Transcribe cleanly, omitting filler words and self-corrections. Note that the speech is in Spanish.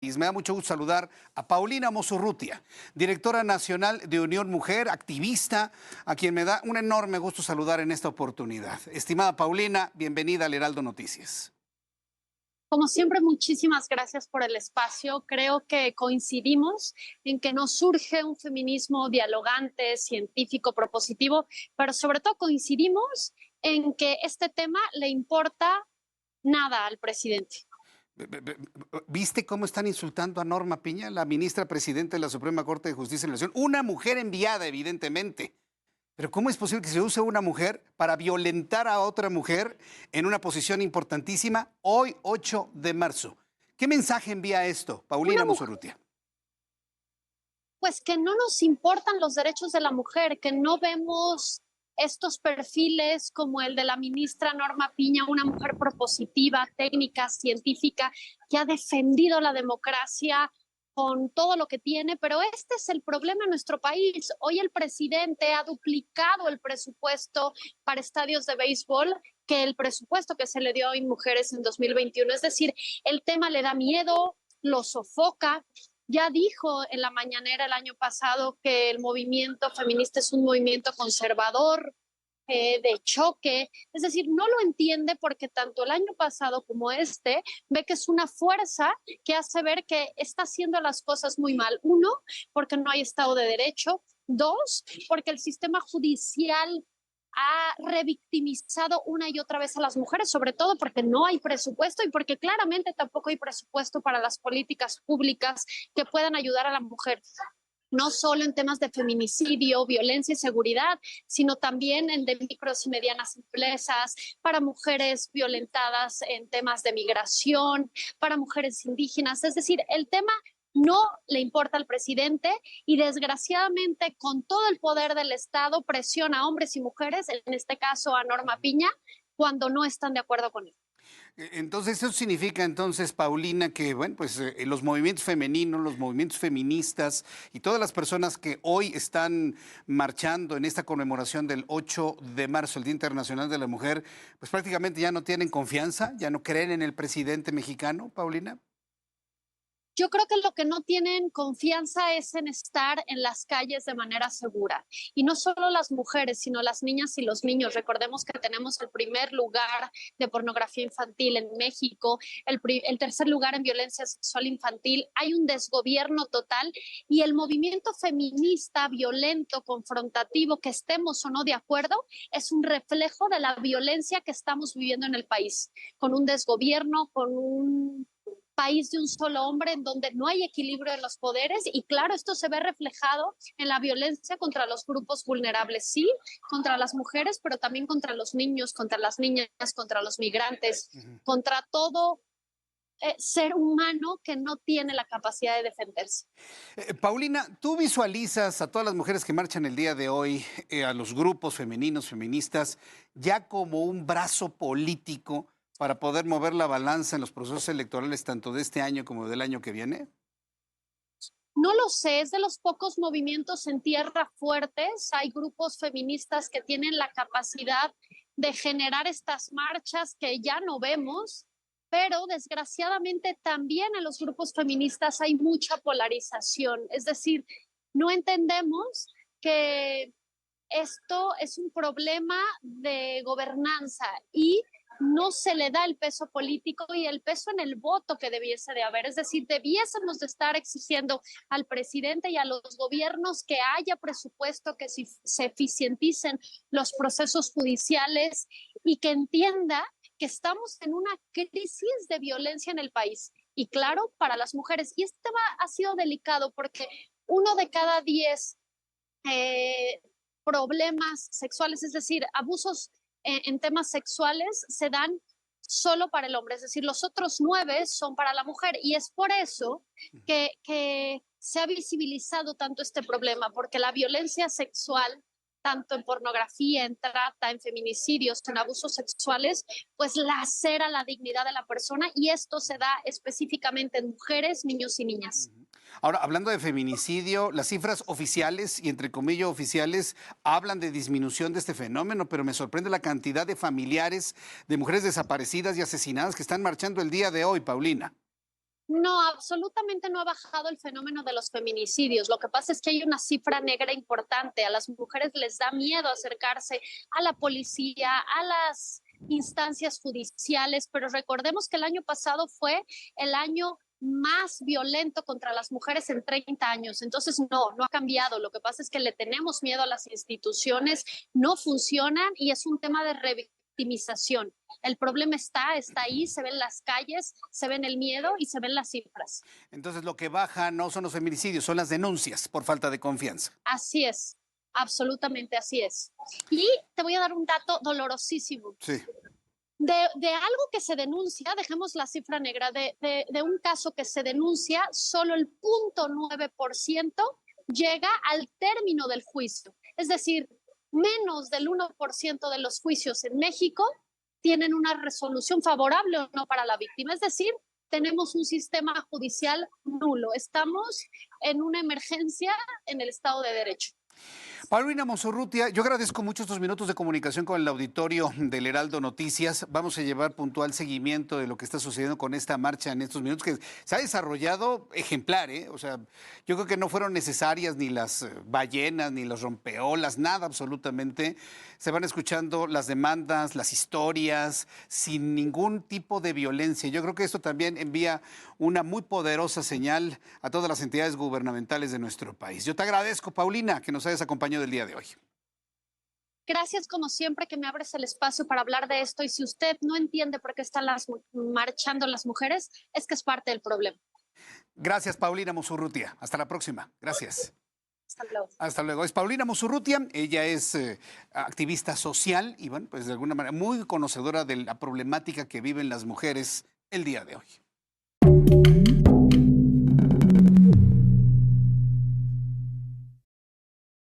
Y me da mucho gusto saludar a Paulina Mozurrutia, directora nacional de Unión Mujer, activista, a quien me da un enorme gusto saludar en esta oportunidad. Estimada Paulina, bienvenida al Heraldo Noticias. Como siempre, muchísimas gracias por el espacio. Creo que coincidimos en que nos surge un feminismo dialogante, científico, propositivo, pero sobre todo coincidimos en que este tema le importa nada al presidente. ¿Viste cómo están insultando a Norma Piña, la ministra presidenta de la Suprema Corte de Justicia de la Nación? Una mujer enviada, evidentemente. Pero ¿cómo es posible que se use una mujer para violentar a otra mujer en una posición importantísima hoy, 8 de marzo? ¿Qué mensaje envía esto, Paulina Una mujer, Mozurrutia? pues que no nos importan los derechos de la mujer, que no vemos estos perfiles como el de la ministra Norma Piña, una mujer propositiva, técnica, científica, que ha defendido la democracia con todo lo que tiene, pero este es el problema en nuestro país. Hoy el presidente ha duplicado el presupuesto para estadios de béisbol que el presupuesto que se le dio a mujeres en 2021. Es decir, el tema le da miedo, lo sofoca. Ya dijo en la mañanera el año pasado que el movimiento feminista es un movimiento conservador, de choque, es decir, no lo entiende porque tanto el año pasado como este ve que es una fuerza que hace ver que está haciendo las cosas muy mal. Uno, porque no hay Estado de Derecho. Dos, porque el sistema judicial ha revictimizado una y otra vez a las mujeres, sobre todo porque no hay presupuesto y porque claramente tampoco hay presupuesto para las políticas públicas que puedan ayudar a la mujer, no solo en temas de feminicidio, violencia y seguridad, sino también en de micros y medianas empresas, para mujeres violentadas en temas de migración, para mujeres indígenas. Es decir, el tema no le importa al presidente y desgraciadamente con todo el poder del Estado presiona a hombres y mujeres, en este caso a Norma Piña, cuando no están de acuerdo con él. Entonces, eso significa entonces, Paulina, que bueno, pues los movimientos femeninos, los movimientos feministas y todas las personas que hoy están marchando en esta conmemoración del 8 de marzo, el Día Internacional de la Mujer, pues prácticamente ya no tienen confianza, ya no creen en el presidente mexicano, Paulina. Yo creo que lo que no tienen confianza es en estar en las calles de manera segura. Y no solo las mujeres, sino las niñas y los niños. Recordemos que tenemos el primer lugar de pornografía infantil en México, el tercer lugar en violencia sexual infantil. Hay un desgobierno total y el movimiento feminista violento, confrontativo, que estemos o no de acuerdo, es un reflejo de la violencia que estamos viviendo en el país, con un desgobierno, con un país de un solo hombre en donde no hay equilibrio de los poderes y claro, esto se ve reflejado en la violencia contra los grupos vulnerables, sí, contra las mujeres, pero también contra los niños, contra las niñas, contra los migrantes, contra todo ser humano que no tiene la capacidad de defenderse. Paulina, ¿tú visualizas a todas las mujeres que marchan el día de hoy, a los grupos femeninos, feministas, ya como un brazo político para poder mover la balanza en los procesos electorales tanto de este año como del año que viene? No lo sé, es de los pocos movimientos en tierra fuertes. Hay grupos feministas que tienen la capacidad de generar estas marchas que ya no vemos, pero desgraciadamente también en los grupos feministas hay mucha polarización. Es decir, no entendemos que esto es un problema de gobernanza y no se le da el peso político y el peso en el voto que debiese de haber. Es decir, debiésemos de estar exigiendo al presidente y a los gobiernos que haya presupuesto, que se eficienticen los procesos judiciales y que entienda que estamos en una crisis de violencia en el país. Y claro, para las mujeres. Y este tema ha sido delicado porque 1 de cada 10 eh, problemas sexuales, es decir, abusos en temas sexuales, se dan solo para el hombre, es decir, los otros 9 son para la mujer. Y es por eso que se ha visibilizado tanto este problema, porque la violencia sexual, tanto en pornografía, en trata, en feminicidios, en abusos sexuales, pues lacera la dignidad de la persona y esto se da específicamente en mujeres, niños y niñas. Ahora, hablando de feminicidio, las cifras oficiales y entre comillas oficiales hablan de disminución de este fenómeno, pero me sorprende la cantidad de familiares de mujeres desaparecidas y asesinadas que están marchando el día de hoy, Paulina. No, absolutamente no ha bajado el fenómeno de los feminicidios. Lo que pasa es que hay una cifra negra importante. A las mujeres les da miedo acercarse a la policía, a las instancias judiciales, pero recordemos que el año pasado fue el año más violento contra las mujeres en 30 años. Entonces, no ha cambiado. Lo que pasa es que le tenemos miedo a las instituciones, no funcionan y es un tema de revictimización. El problema está ahí, se ve en las calles, se ve en el miedo y se ven las cifras. Entonces lo que baja no son los feminicidios, son las denuncias por falta de confianza. Así es, absolutamente así es. Y te voy a dar un dato dolorosísimo. Sí. De algo que se denuncia, dejemos la cifra negra, de un caso que se denuncia, solo el 0.9% llega al término del juicio. Es decir, menos del 1% de los juicios en México tienen una resolución favorable o no para la víctima. Es decir, tenemos un sistema judicial nulo. Estamos en una emergencia en el Estado de Derecho. Paulina Monserrutia, yo agradezco mucho estos minutos de comunicación con el auditorio del Heraldo Noticias. Vamos a llevar puntual seguimiento de lo que está sucediendo con esta marcha en estos minutos, que se ha desarrollado ejemplar, ¿eh? O sea, yo creo que no fueron necesarias ni las ballenas, ni los rompeolas, nada absolutamente. Se van escuchando las demandas, las historias, sin ningún tipo de violencia. Yo creo que esto también envía una muy poderosa señal a todas las entidades gubernamentales de nuestro país. Yo te agradezco, Paulina, que nos hayas acompañado del día de hoy. Gracias, como siempre, que me abres el espacio para hablar de esto. Y si usted no entiende por qué están marchando las mujeres, es que es parte del problema. Gracias, Paulina Monserrutia. Hasta la próxima. Gracias. Hasta luego. Hasta luego. Es Paulina Monserrutia. Ella es activista social y, bueno, pues de alguna manera muy conocedora de la problemática que viven las mujeres el día de hoy.